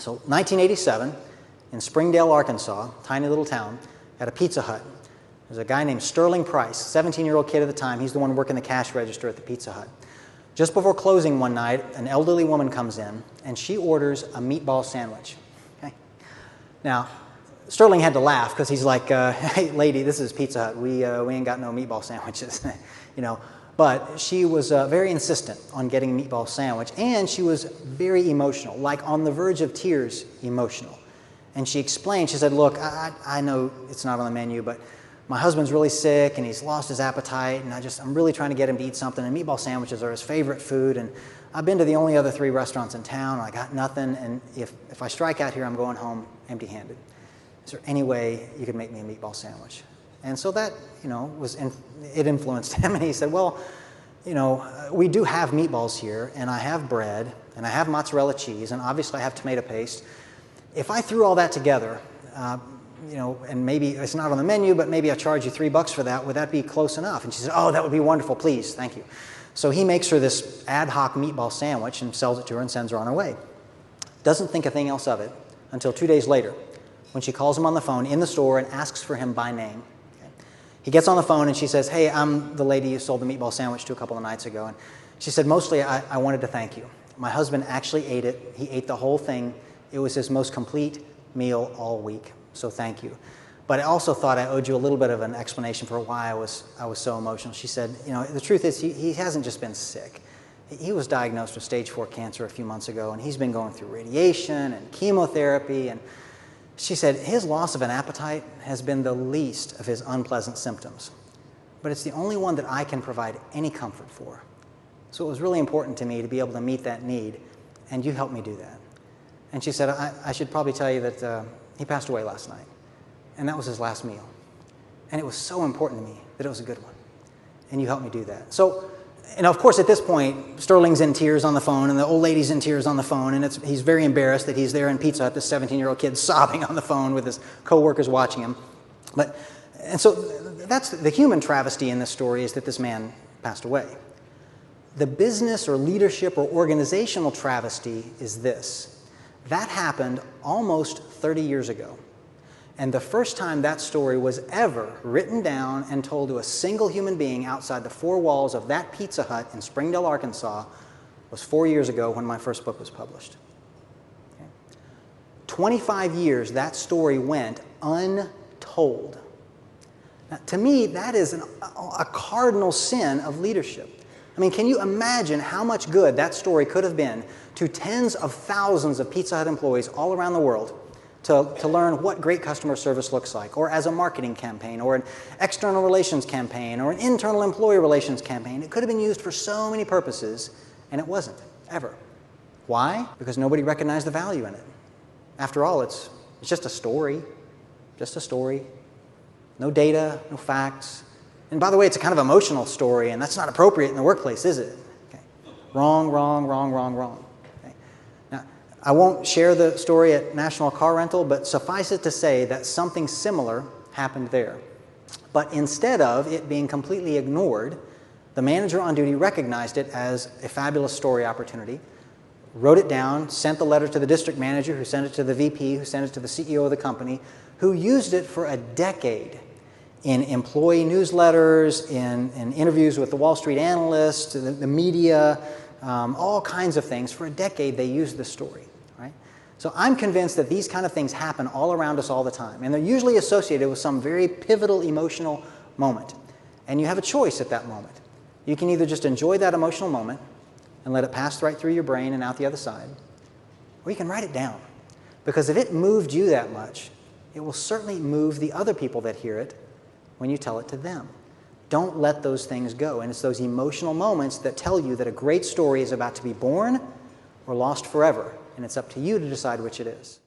So 1987, in Springdale, Arkansas, tiny little town, at a Pizza Hut. There's a guy named Sterling Price, 17-year-old kid at the time. He's the one working the cash register at the Pizza Hut. Just before closing one night, an elderly woman comes in, and she orders a meatball sandwich. Okay? Now, Sterling had to laugh because he's like, hey, lady, this is Pizza Hut. We ain't got no meatball sandwiches, you know. But she was very insistent on getting a meatball sandwich, and she was very emotional, like on the verge of tears emotional. And she explained, she said, look, I know it's not on the menu, but my husband's really sick, and he's lost his appetite, and I'm really trying to get him to eat something, and meatball sandwiches are his favorite food, and I've been to the only other 3 restaurants in town, and I got nothing, and if I strike out here, I'm going home empty-handed. Is there any way you could make me a meatball sandwich? And so that, you know, it influenced him, and he said, well, you know, we do have meatballs here, and I have bread, and I have mozzarella cheese, and obviously I have tomato paste. If I threw all that together, you know, and maybe it's not on the menu, but maybe I charge you $3 for that, would that be close enough? And she said, oh, that would be wonderful, please, thank you. So he makes her this ad hoc meatball sandwich and sells it to her and sends her on her way. Doesn't think a thing else of it until 2 days later, when she calls him on the phone in the store and asks for him by name. He gets on the phone and she says, hey, I'm the lady you sold the meatball sandwich to a couple of nights ago. And she said, mostly I wanted to thank you. My husband actually ate it. He ate the whole thing. It was his most complete meal all week, so thank you. But I also thought I owed you a little bit of an explanation for why I was so emotional. She said, you know, the truth is he hasn't just been sick. He was diagnosed with stage 4 cancer a few months ago, and he's been going through radiation and chemotherapy, and she said his loss of an appetite has been the least of his unpleasant symptoms, but it's the only one that I can provide any comfort for. So it was really important to me to be able to meet that need, and you helped me do that. And she said, I should probably tell you that he passed away last night, and that was his last meal. And it was so important to me that it was a good one, and you helped me do that. So, and of course, at this point, Sterling's in tears on the phone, and the old lady's in tears on the phone, and he's very embarrassed that he's there in Pizza Hut, this 17-year-old kid sobbing on the phone with his coworkers watching him. And so that's the human travesty in this story, is that this man passed away. The business or leadership or organizational travesty is this. That happened almost 30 years ago. And the first time that story was ever written down and told to a single human being outside the 4 walls of that Pizza Hut in Springdale, Arkansas, was 4 years ago when my first book was published. Okay. 25 years that story went untold. Now, to me, that is a cardinal sin of leadership. I mean, can you imagine how much good that story could have been to tens of thousands of Pizza Hut employees all around the world to learn what great customer service looks like, or as a marketing campaign, or an external relations campaign, or an internal employee relations campaign? It could have been used for so many purposes, and it wasn't, ever. Why? Because nobody recognized the value in it. After all, it's just a story. Just a story. No data, no facts. And by the way, it's a kind of emotional story, and that's not appropriate in the workplace, is it? Okay. Wrong, wrong, wrong, wrong, wrong. Okay. Now, I won't share the story at National Car Rental, but suffice it to say that something similar happened there. But instead of it being completely ignored, the manager on duty recognized it as a fabulous story opportunity, wrote it down, sent the letter to the district manager, who sent it to the VP, who sent it to the CEO of the company, who used it for a decade in employee newsletters, in interviews with the Wall Street analysts, the media, all kinds of things. For a decade, they used this story. Right? So I'm convinced that these kind of things happen all around us all the time, and they're usually associated with some very pivotal emotional moment. And you have a choice at that moment. You can either just enjoy that emotional moment and let it pass right through your brain and out the other side, or you can write it down. Because if it moved you that much, it will certainly move the other people that hear it when you tell it to them. Don't let those things go. And it's those emotional moments that tell you that a great story is about to be born or lost forever. And it's up to you to decide which it is.